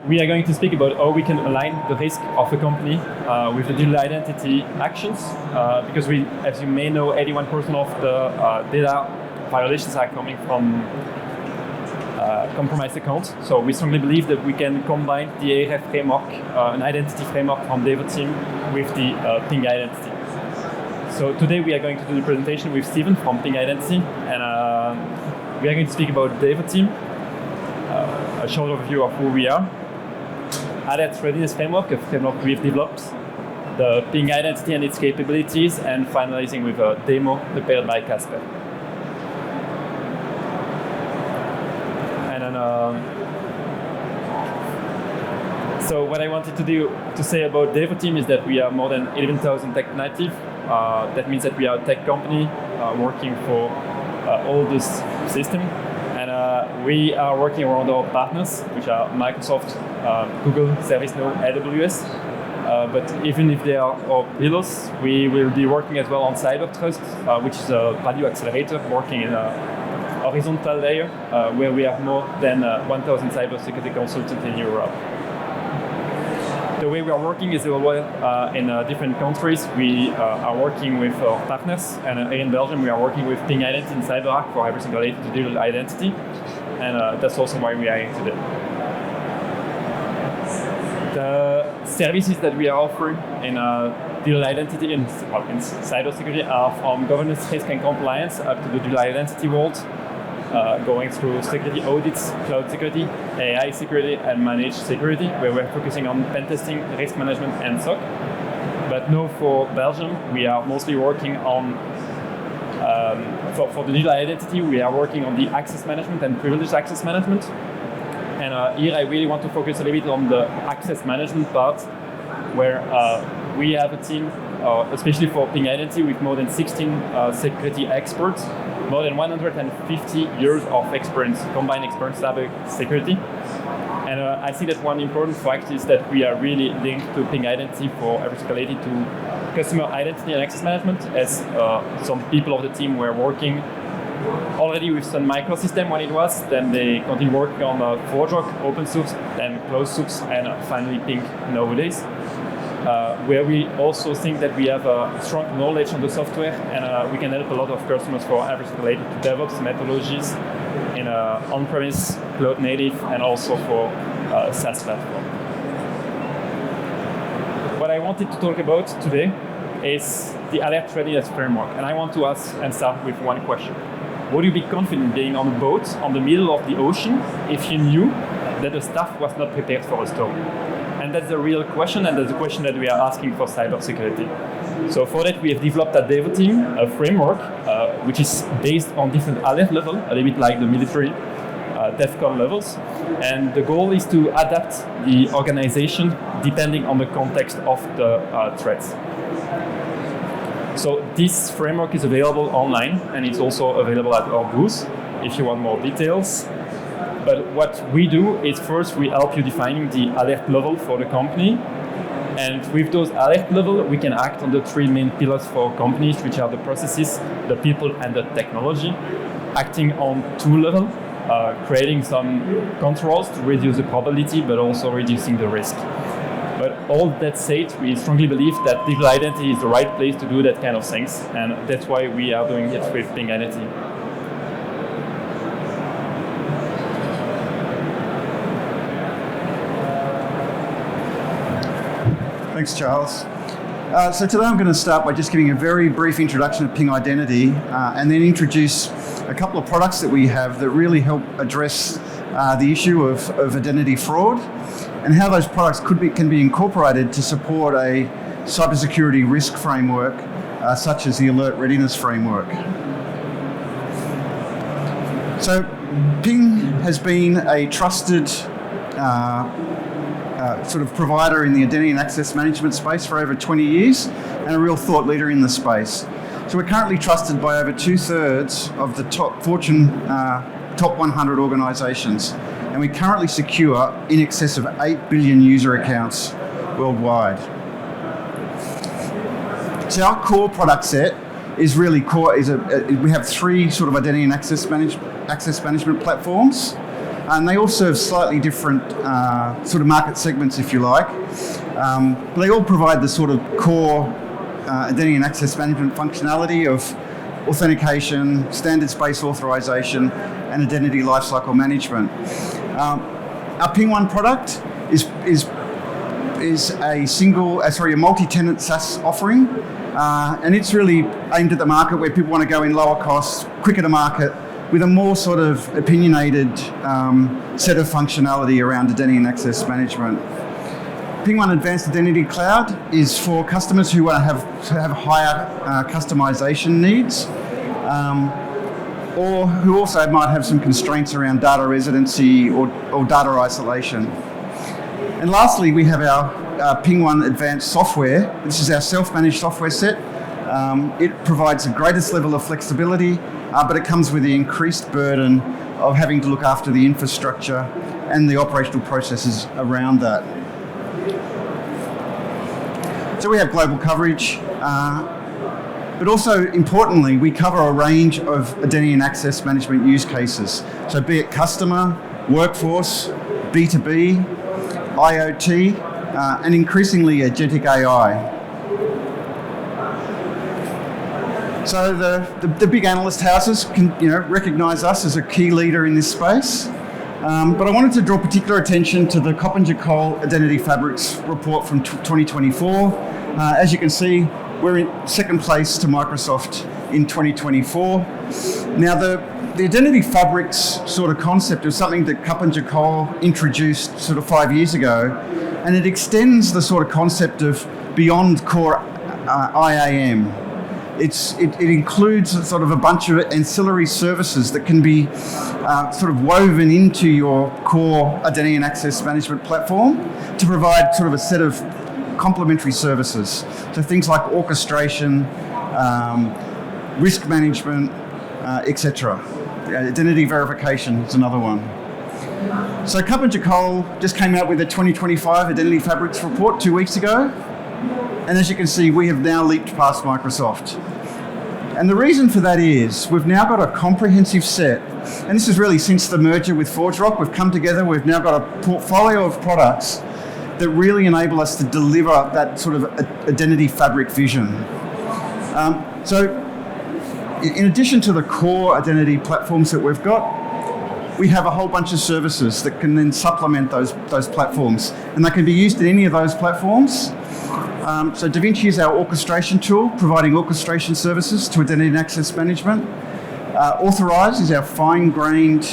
we are going to speak about how we can align the risk of a company with the digital identity actions, because we, as you may know, 81% of the data violations are coming from compromised accounts. So we strongly believe that we can combine the ARF framework, an identity framework from Devoteam, with the Ping identity. So today we are going to do the presentation with Steven from Ping Identity, and we are going to speak about Devoteam, a short overview of who we are, ARF Readiness framework, a framework we've developed, the Ping Identity and its capabilities, and finalizing with a demo prepared by Casper. And then, so what I wanted to say about Devoteam is that we are more than 11,000 tech native. That means that we are a tech company working for all this system. And we are working around our partners, which are Microsoft, Google, ServiceNow, AWS. But even if they are our pillars, we will be working as well on Cyber Trust, which is a value accelerator working in a horizontal layer, where we have more than 1,000 cybersecurity consultants in Europe. The way we are working is in different countries. We are working with our partners, and here in Belgium we are working with Ping Identity and CyberArk for everything related to digital identity, and that's also why we are here today. The services that we are offering in digital identity and in cybersecurity are from governance, risk and compliance up to the digital identity world, going through security audits, cloud security, AI security, and managed security, where we're focusing on pen testing, risk management, and SOC. But now for Belgium, we are mostly working on, for the digital identity, we are working on the access management and privileged access management. And here I really want to focus a little bit on the access management part, where we have a team, especially for Ping Identity, with more than 16 security experts, more than 150 years of experience, combined experience in cyber security. And I think that one important fact is that we are really linked to Ping Identity for everything related to customer identity and access management, as some people of the team were working already with Sun Microsystem when it was, then they continue working on ForgeRock, open source, then closed source, and finally Ping nowadays. Where we also think that we have a strong knowledge on the software, and we can help a lot of customers for everything related to DevOps methodologies in on-premise, cloud native, and also for SaaS platform. What I wanted to talk about today is the ARF Readiness framework, and I want to ask and start with one question. Would you be confident being on a boat on the middle of the ocean if you knew that the staff was not prepared for a storm? And that's the real question, and that's the question that we are asking for cybersecurity. So for that, we have developed at Devoteam a framework which is based on different ARF levels, a little bit like the military DEFCON levels. And the goal is to adapt the organization depending on the context of the threats. So this framework is available online, and it's also available at our booth if you want more details. But what we do is first we help you defining the ARF level for the company. And with those ARF levels, we can act on the three main pillars for companies, which are the processes, the people, and the technology. Acting on two levels, creating some controls to reduce the probability, but also reducing the risk. But all that said, we strongly believe that digital identity is the right place to do that kind of things. And that's why we are doing it with Ping Identity. Thanks, Charles. So today I'm going to start by just giving a very brief introduction of Ping Identity and then introduce a couple of products that we have that really help address the issue of identity fraud and how those products can be incorporated to support a cybersecurity risk framework such as the Alert Readiness framework. So Ping has been a trusted sort of provider in the identity and access management space for over 20 years and a real thought leader in the space. So we're currently trusted by over 2/3 of the top Fortune top 100 organizations, and we currently secure in excess of 8 billion user accounts worldwide. So our core product set is really core. We have three sort of identity and access management platforms. and they all serve slightly different sort of market segments, if you like. But they all provide the sort of core identity and access management functionality of authentication, standards-based authorization, and identity lifecycle management. Our PingOne product is a multi-tenant SaaS offering, and it's really aimed at the market where people want to go in lower cost, quicker to market, with a more sort of opinionated set of functionality around identity and access management. PingOne Advanced Identity Cloud is for customers who have higher customization needs, or who also might have some constraints around data residency or data isolation. And lastly, we have our PingOne Advanced Software. This is our self-managed software set. It provides the greatest level of flexibility, but it comes with the increased burden of having to look after the infrastructure and the operational processes around that. So we have global coverage, but also importantly, we cover a range of identity and access management use cases. So be it customer, workforce, B2B, IoT, and increasingly agentic AI. So the big analyst houses can recognise us as a key leader in this space. But I wanted to draw particular attention to the Jacquet Identity Fabrics report from 2024. As you can see, we're in second place to Microsoft in 2024. Now, the Identity Fabrics sort of concept is something that Jacquet introduced sort of 5 years ago, and it extends the sort of concept of beyond core IAM. It includes sort of a bunch of ancillary services that can be sort of woven into your core identity and access management platform to provide sort of a set of complementary services. So things like orchestration, risk management, etc. Identity verification is another one. So Jacquet just came out with a 2025 Identity Fabrics report 2 weeks ago. And as you can see, we have now leaped past Microsoft. And the reason for that is we've now got a comprehensive set, and this is really since the merger with ForgeRock, we've come together, we've now got a portfolio of products that really enable us to deliver that sort of identity fabric vision. So in addition to the core identity platforms that we've got, we have a whole bunch of services that can then supplement those platforms, and they can be used in any of those platforms. So DaVinci is our orchestration tool, providing orchestration services to identity and access management. Authorize is our fine-grained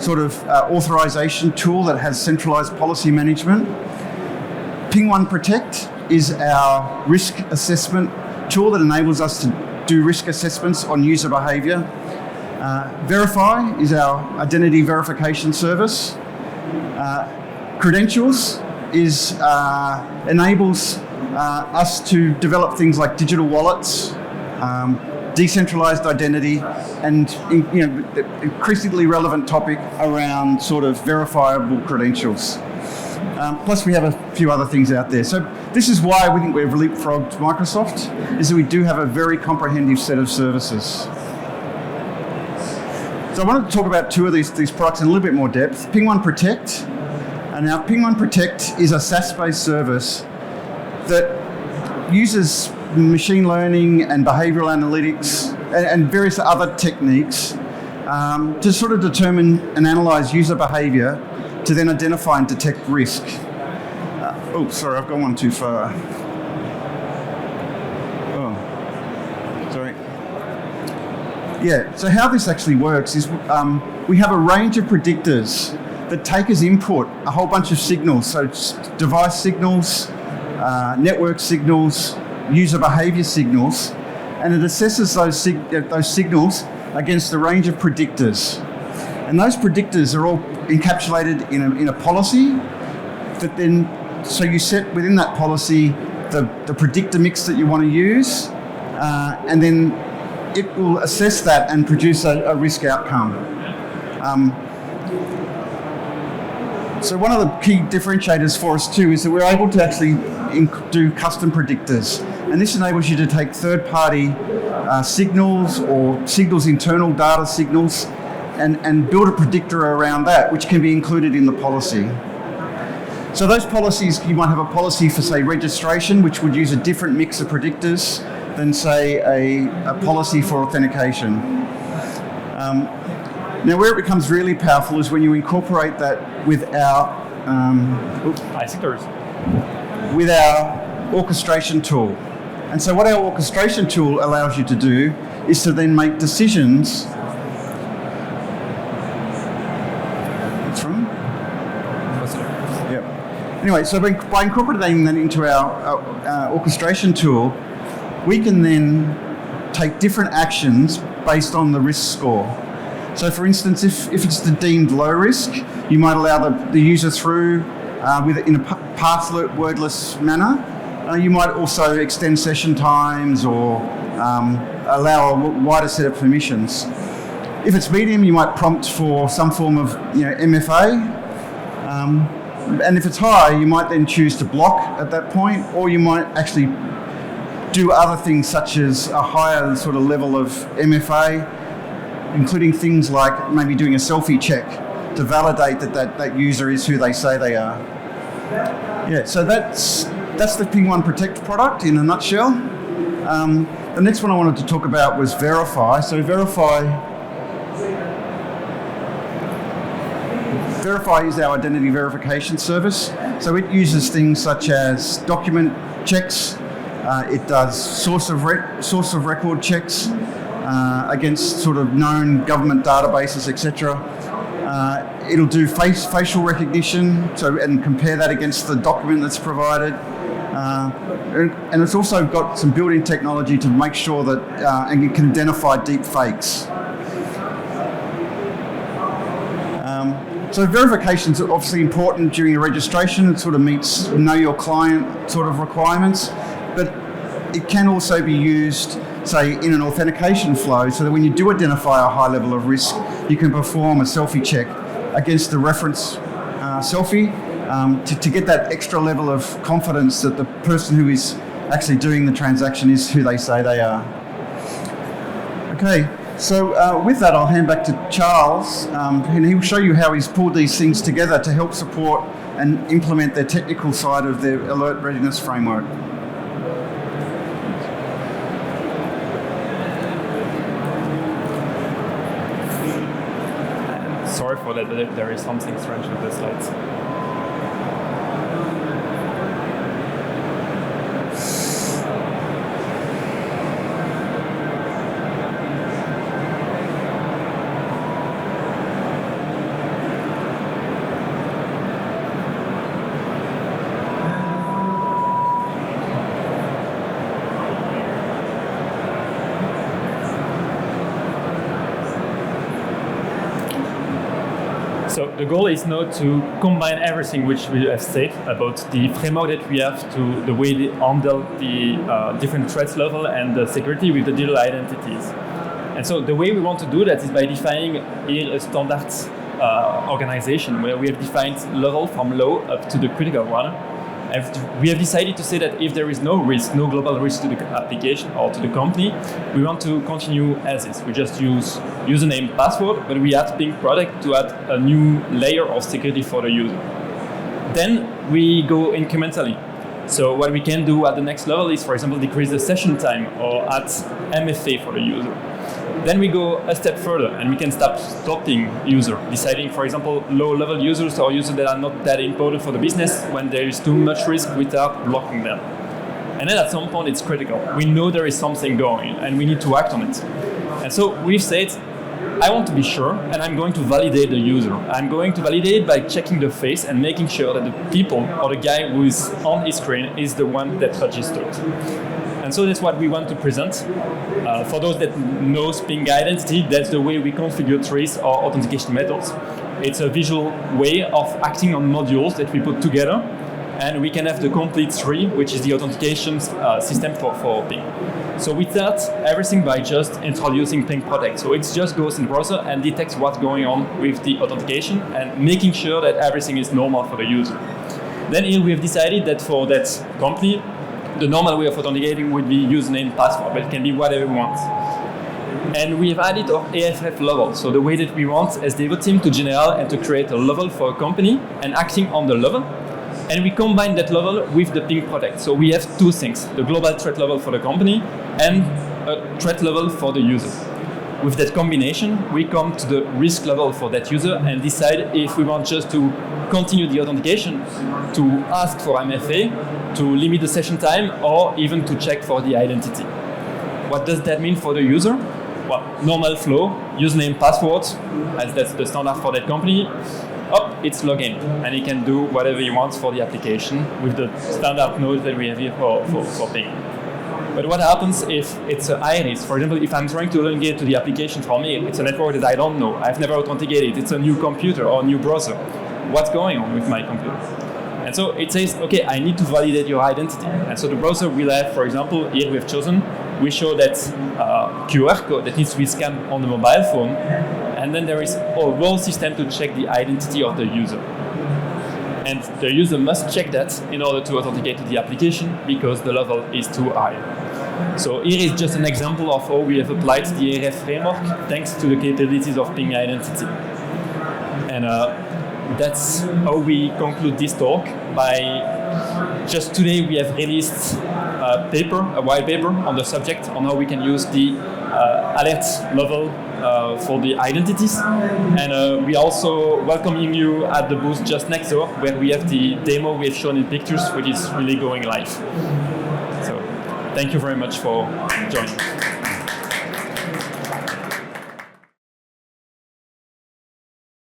sort of authorization tool that has centralized policy management. PingOne Protect is our risk assessment tool that enables us to do risk assessments on user behavior. Verify is our identity verification service. Credentials enables us to develop things like digital wallets, decentralized identity, and increasingly relevant topic around sort of verifiable credentials. Plus we have a few other things out there. So this is why we think we've leapfrogged Microsoft, is that we do have a very comprehensive set of services. So I wanted to talk about two of these products in a little bit more depth. PingOne Protect. And now PingOne Protect is a SaaS-based service that uses machine learning and behavioral analytics and various other techniques to sort of determine and analyze user behavior to then identify and detect risk. Oh, sorry, I've gone one too far. Oh, sorry. Yeah, so how this actually works is we have a range of predictors that take as input a whole bunch of signals, so device signals, network signals, user behavior signals, and it assesses those signals against a range of predictors. And those predictors are all encapsulated in a policy that then, so you set within that policy the predictor mix that you want to use, and then it will assess that and produce a risk outcome. So one of the key differentiators for us too is that we're able to actually do custom predictors, and this enables you to take third-party signals or signals, internal data signals, and build a predictor around that, which can be included in the policy. So those policies, you might have a policy for, say, registration, which would use a different mix of predictors than, say, a policy for authentication. Now, where it becomes really powerful is when you incorporate that with our orchestration tool. And so what our orchestration tool allows you to do is to then make decisions. What's wrong? Yep. Anyway, so by incorporating that into our orchestration tool, we can then take different actions based on the risk score. So for instance, if it's the deemed low risk, you might allow the user through in a passwordless manner. You might also extend session times or allow a wider set of permissions. If it's medium, you might prompt for some form of MFA. And if it's high, you might then choose to block at that point, or you might actually do other things such as a higher sort of level of MFA, including things like maybe doing a selfie check to validate that user is who they say they are. Yeah, so that's the PingOne Protect product in a nutshell. The next one I wanted to talk about was Verify. So Verify is our identity verification service. So it uses things such as document checks. It does source of record checks against sort of known government databases, etc. It'll do facial recognition, and compare that against the document that's provided. And it's also got some built-in technology to make sure that and it can identify deep fakes. So verification is obviously important during your registration. It sort of meets know your client sort of requirements, but it can also be used, say, in an authentication flow, so that when you do identify a high level of risk, you can perform a selfie check against the reference selfie to get that extra level of confidence that the person who is actually doing the transaction is who they say they are. Okay, so with that, I'll hand back to Charles, and he'll show you how he's pulled these things together to help support and implement the technical side of the alert readiness framework. Sorry for that, but there is something strange with the slides. So the goal is now to combine everything which we have said about the framework that we have to the way they handle the different threats level and the security with the digital identities. And so the way we want to do that is by defining here a standard organization where we have defined level from low up to the critical one. And we have decided to say that if there is no risk, no global risk to the application or to the company, we want to continue as is. We just use username, password, but we add Ping product to add a new layer of security for the user. Then we go incrementally. So what we can do at the next level is, for example, decrease the session time or add MFA for the user. Then we go a step further and we can start stopping user, deciding, for example, low-level users or users that are not that important for the business when there is too much risk without blocking them. And then at some point it's critical. We know there is something going and we need to act on it. And so we've said, I want to be sure and I'm going to validate the user. I'm going to validate by checking the face and making sure that the people or the guy who is on his screen is the one that registered. And so that's what we want to present. For those that know Ping Identity, that's the way we configure trace or authentication methods. It's a visual way of acting on modules that we put together, and we can have the complete tree, which is the authentication system for Ping. So we start everything by just introducing Ping Protect. So it just goes in the browser and detects what's going on with the authentication and making sure that everything is normal for the user. Then here we have decided that for that company, the normal way of authenticating would be username, password, but it can be whatever we want. And we have added our ARF level, so the way that we want as Devoteam to generate and to create a level for a company and acting on the level. And we combine that level with the ping product. So we have two things, the global threat level for the company and a threat level for the user. With that combination, we come to the risk level for that user and decide if we want just to continue the authentication, to ask for MFA, to limit the session time, or even to check for the identity. What does that mean for the user? Well, normal flow, username, password, as that's the standard for that company. It's login, and he can do whatever he wants for the application with the standard nodes that we have here for ping. But what happens if it's an iris? For example, if I'm trying to authenticate to the application from me, it's a network that I don't know, I've never authenticated, it's a new computer or a new browser. What's going on with my computer? And so it says, okay, I need to validate your identity. And so the browser will have, for example, here we've chosen, we show that QR code that needs to be scanned on the mobile phone. And then there is a whole system to check the identity of the user. And the user must check that in order to authenticate to the application because the level is too high. So here is just an example of how we have applied the ARF framework thanks to the capabilities of ping identity. And that's how we conclude this talk. By just today we have released a white paper on the subject on how we can use the alert level for the identities. And we also welcoming you at the booth just next door where we have the demo we have shown in pictures, which is really going live. So thank you very much for joining.